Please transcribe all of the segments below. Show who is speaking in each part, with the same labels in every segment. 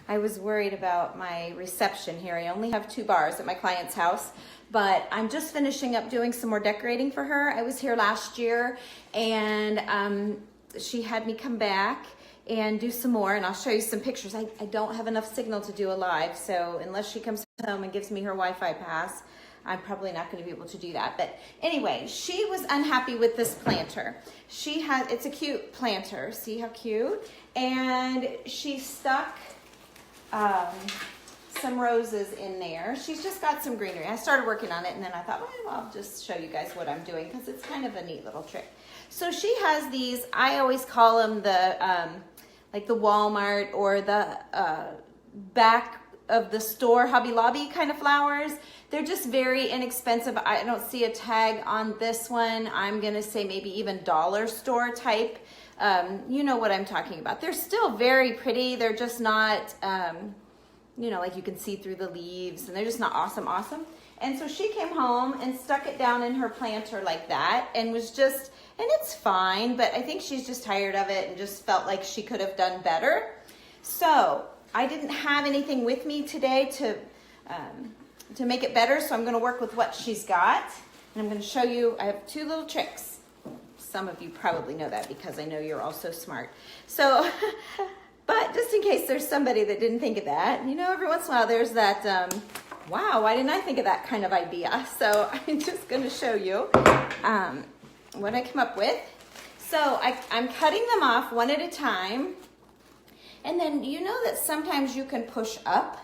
Speaker 1: I was worried about my reception here. I only have 2 bars at my client's house, but I'm just finishing up doing some more decorating for her. I was here last year, and she had me come back and do some more, and I'll show you some pictures. I don't have enough signal to do a live, so unless she comes home and gives me her Wi-Fi pass, I'm probably not going to be able to do that. But anyway, she was unhappy with this planter. It's a cute planter. See how cute? And she stuck some roses in there. She's just got some greenery. I started working on it, and then I thought, well, I'll just show you guys what I'm doing because it's kind of a neat little trick. So she has these, I always call them the, like the Walmart or the back of the store Hobby Lobby kind of flowers. They're just very inexpensive. I don't see a tag on this one. I'm gonna say maybe even dollar store type. You know what I'm talking about. They're still very pretty. They're just not, you know, like you can see through the leaves, and they're just not awesome. And so she came home and stuck it down in her planter like that, and was just, and it's fine, but I think she's just tired of it and just felt like she could have done better. So I didn't have anything with me today to make it better, so I'm going to work with what she's got, and I'm going to show you. I have 2 little tricks. Some of you probably know that because I know you're all so smart. So, but just in case there's somebody that didn't think of that, you know, every once in a while there's that, wow, why didn't I think of that kind of idea? So I'm just going to show you what I come up with. So I'm cutting them off one at a time. And then you know that sometimes you can push up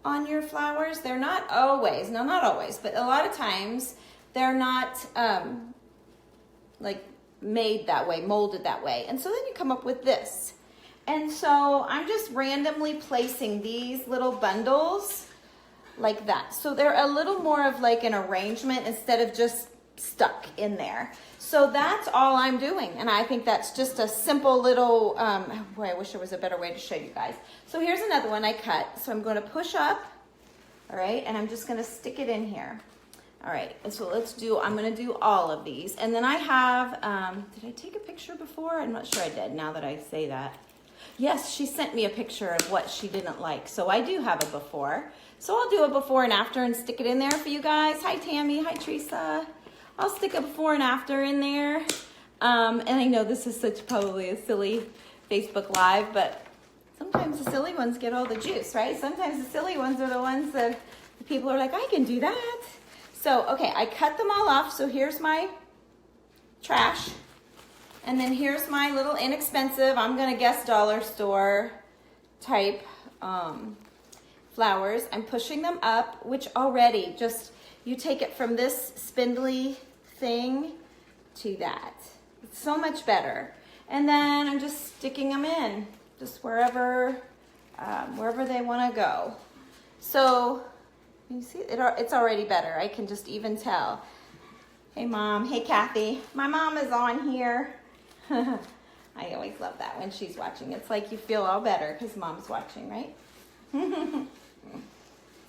Speaker 1: on your flowers. They're not always, no, not always, but a lot of times they're not like made that way, molded that way. And so then you come up with this. And so I'm just randomly placing these little bundles like that. So they're a little more of like an arrangement instead of just stuck in there. So that's all I'm doing. And I think that's just a simple little, boy, I wish there was a better way to show you guys. So here's another one I cut. So I'm going to push up, all right, and I'm just going to stick it in here. All right, and so I'm going to do all of these. And then I have, did I take a picture before? I'm not sure I did now that I say that. Yes, she sent me a picture of what she didn't like. So I do have a before. So I'll do a before and after and stick it in there for you guys. Hi, Tammy. Hi, Teresa. I'll stick a before and after in there. And I know this is probably a silly Facebook Live, but sometimes the silly ones get all the juice, right? Sometimes the silly ones are the ones that the people are like, I can do that. So, okay, I cut them all off. So here's my trash. And then here's my little inexpensive, I'm going to guess dollar store type flowers. I'm pushing them up, which already just, you take it from this spindly thing to that. It's so much better. And then I'm just sticking them in, just wherever they want to go. So you see, it's already better. I can just even tell. Hey, Mom. Hey, Kathy. My mom is on here. I always love that when she's watching. It's like you feel all better because Mom's watching, right?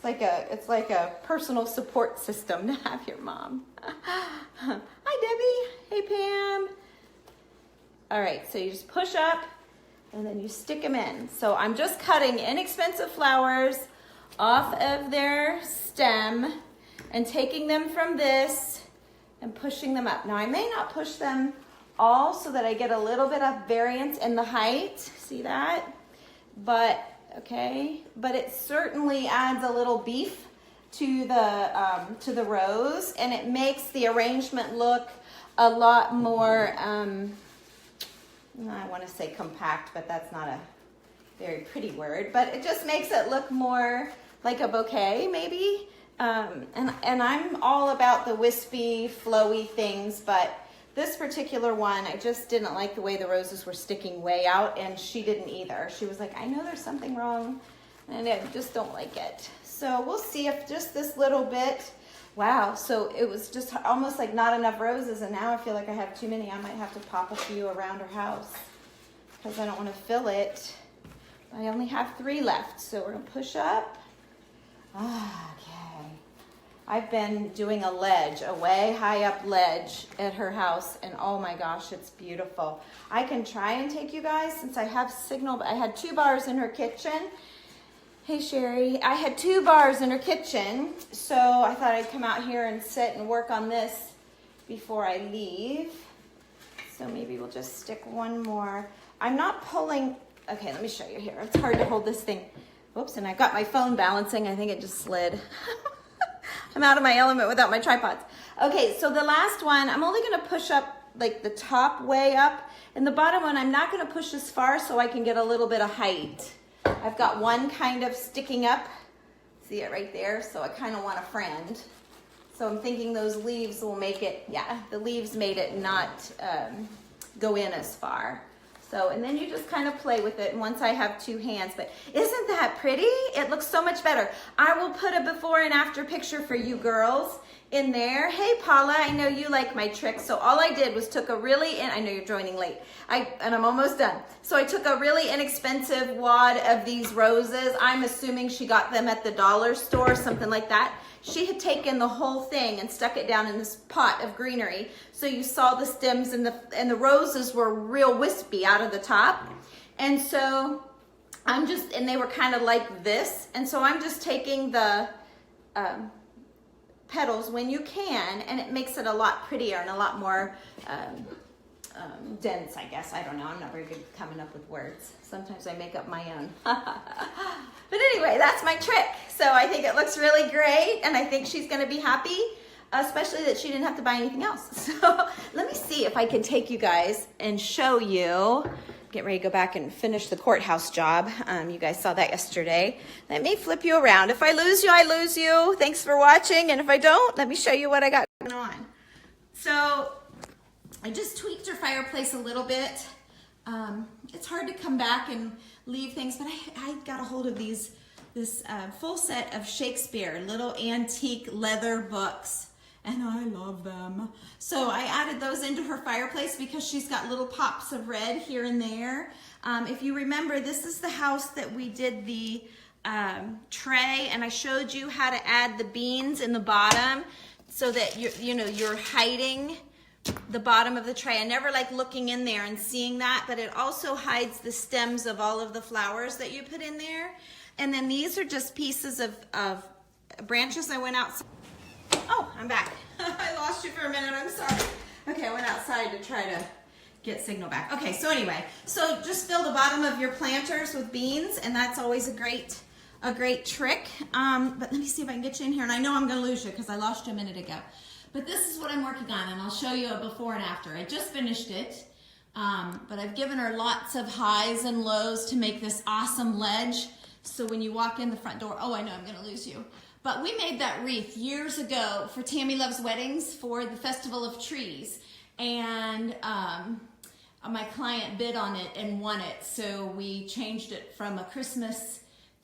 Speaker 1: It's like a personal support system to have your mom. Hi, Debbie. Hey, Pam. All right, so you just push up and then you stick them in. So I'm just cutting inexpensive flowers off of their stem and taking them from this and pushing them up. Now I may not push them all so that I get a little bit of variance in the height. See that? But okay, but it certainly adds a little beef to the rose, and it makes the arrangement look a lot more, I want to say compact, but that's not a very pretty word, but it just makes it look more like a bouquet maybe. And I'm all about the wispy, flowy things, but this particular one, I just didn't like the way the roses were sticking way out, and she didn't either. She was like, I know there's something wrong, and I just don't like it. So we'll see if just this little bit, wow, so it was just almost like not enough roses, and now I feel like I have too many. I might have to pop a few around her house because I don't want to fill it. I only have 3 left, so we're going to push up. Okay. I've been doing a ledge, a way high up ledge at her house, and oh my gosh, it's beautiful. I can try and take you guys since I have signal, but I had 2 bars in her kitchen. Hey Sherry, I had 2 bars in her kitchen, so I thought I'd come out here and sit and work on this before I leave. So maybe we'll just stick one more. I'm not pulling, okay, let me show you here. It's hard to hold this thing. Oops, and I got my phone balancing. I think it just slid. I'm out of my element without my tripods. Okay, so the last one, I'm only gonna push up like the top way up, and the bottom one, I'm not gonna push as far so I can get a little bit of height. I've got one kind of sticking up. See it right there? So I kind of want a friend. So I'm thinking those leaves will make it, yeah, the leaves made it not go in as far. So, and then you just kind of play with it once I have 2 hands. But isn't that pretty? It looks so much better. I will put a before and after picture for you girls in there. Hey Paula, I know you like my tricks. So all I did was took a really, I know you're joining late, and I'm almost done. So I took a really inexpensive wad of these roses. I'm assuming she got them at the dollar store, something like that. She had taken the whole thing and stuck it down in this pot of greenery. So you saw the stems and the roses were real wispy out of the top. And so and they were kind of like this. And so I'm just taking the petals when you can, and it makes it a lot prettier and a lot more dense, I guess. I don't know. I'm not very good at coming up with words. Sometimes I make up my own. But anyway, that's my trick. So I think it looks really great, and I think she's going to be happy, especially that she didn't have to buy anything else. So let me see if I can take you guys and show you. Get ready to go back and finish the courthouse job. You guys saw that yesterday. Let me flip you around. If I lose you, I lose you. Thanks for watching. And if I don't, let me show you what I got going on. So I just tweaked her fireplace a little bit. It's hard to come back and leave things, but I got a hold of this full set of Shakespeare, little antique leather books. And I love them. So I added those into her fireplace because she's got little pops of red here and there. If you remember, this is the house that we did the tray, and I showed you how to add the beans in the bottom so that you're hiding the bottom of the tray. I never like looking in there and seeing that, but it also hides the stems of all of the flowers that you put in there. And then these are just pieces of branches I went outside. Oh, I'm back. I lost you for a minute, I'm sorry. Okay, I went outside to try to get signal back. Okay, so anyway, so just fill the bottom of your planters with beans, and that's always a great trick. But let me see if I can get you in here, and I know I'm gonna lose you because I lost you a minute ago. But this is what I'm working on, and I'll show you a before and after. I just finished it, but I've given her lots of highs and lows to make this awesome ledge. So when you walk in the front door, oh, I know I'm gonna lose you. But we made that wreath years ago for Tammy Loves Weddings for the Festival of Trees. And my client bid on it and won it. So we changed it from a Christmas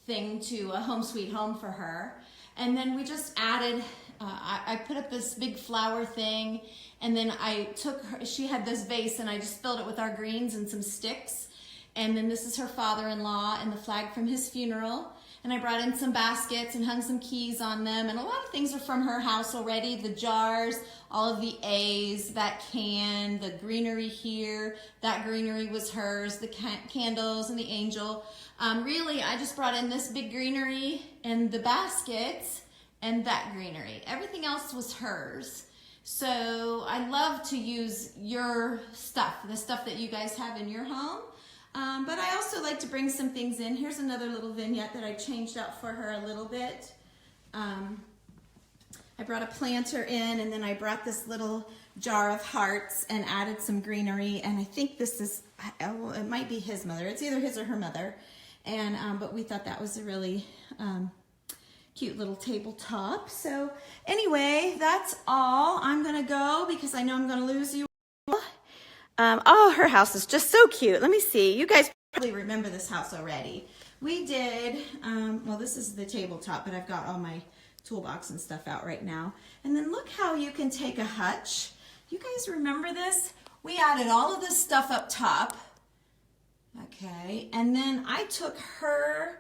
Speaker 1: thing to a home sweet home for her. And then we just added, I put up this big flower thing, and then I took her, she had this vase, and I just filled it with our greens and some sticks. And then this is her father-in-law and the flag from his funeral. And I brought in some baskets and hung some keys on them. And a lot of things are from her house already. The jars, all of the A's, that can, the greenery here. That greenery was hers, the candles and the angel. Really, I just brought in this big greenery and the baskets and that greenery. Everything else was hers. So I love to use your stuff, the stuff that you guys have in your home. But I also like to bring some things in. Here's another little vignette that I changed out for her a little bit. I brought a planter in, and then I brought this little jar of hearts and added some greenery. And I think this is, it might be his mother. It's either his or her mother. And but we thought that was a really cute little tabletop. So anyway, that's all. I'm gonna go because I know I'm gonna lose you. Oh, her house is just so cute. Let me see. You guys probably remember this house already. We did, well, this is the tabletop, but I've got all my toolbox and stuff out right now. And then look how you can take a hutch. You guys remember this? We added all of this stuff up top. Okay, and then I took her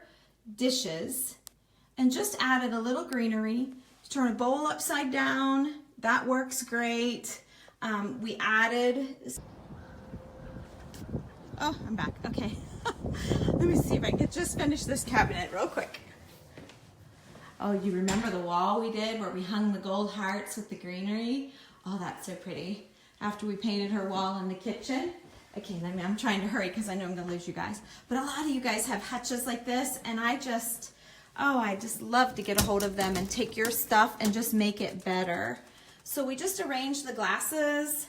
Speaker 1: dishes and just added a little greenery, turn a bowl upside down. That works great. We added, oh, I'm back, okay. Let me see if I can just finish this cabinet real quick. Oh, you remember the wall we did where we hung the gold hearts with the greenery? Oh, that's so pretty. After we painted her wall in the kitchen. Okay, I'm trying to hurry because I know I'm gonna lose you guys. But a lot of you guys have hutches like this, and I just love to get a hold of them and take your stuff and just make it better. So we just arranged the glasses.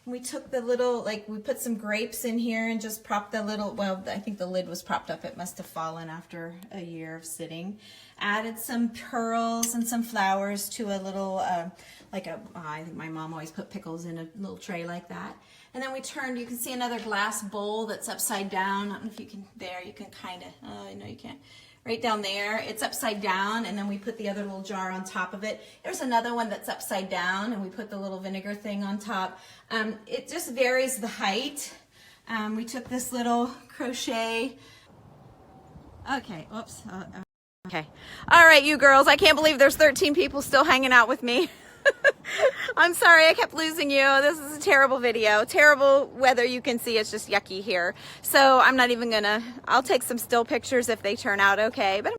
Speaker 1: We took the little, like, we put some grapes in here and just propped the little, well, I think the lid was propped up. It must have fallen after a year of sitting. Added some pearls and some flowers to a little, I think my mom always put pickles in a little tray like that. And then we turned, you can see another glass bowl that's upside down. I don't know if you can, there, you can kind of, oh, no, you can't. Right down there, it's upside down, and then we put the other little jar on top of it. There's another one that's upside down, and we put the little vinegar thing on top. It just varies the height. We took this little crochet. Okay, oops. Okay. All right, you girls, I can't believe there's 13 people still hanging out with me. I'm sorry I kept losing you. This is a terrible video. Terrible weather, you can see. It's just yucky here. So I'm not even gonna, I'll take some still pictures if they turn out okay. But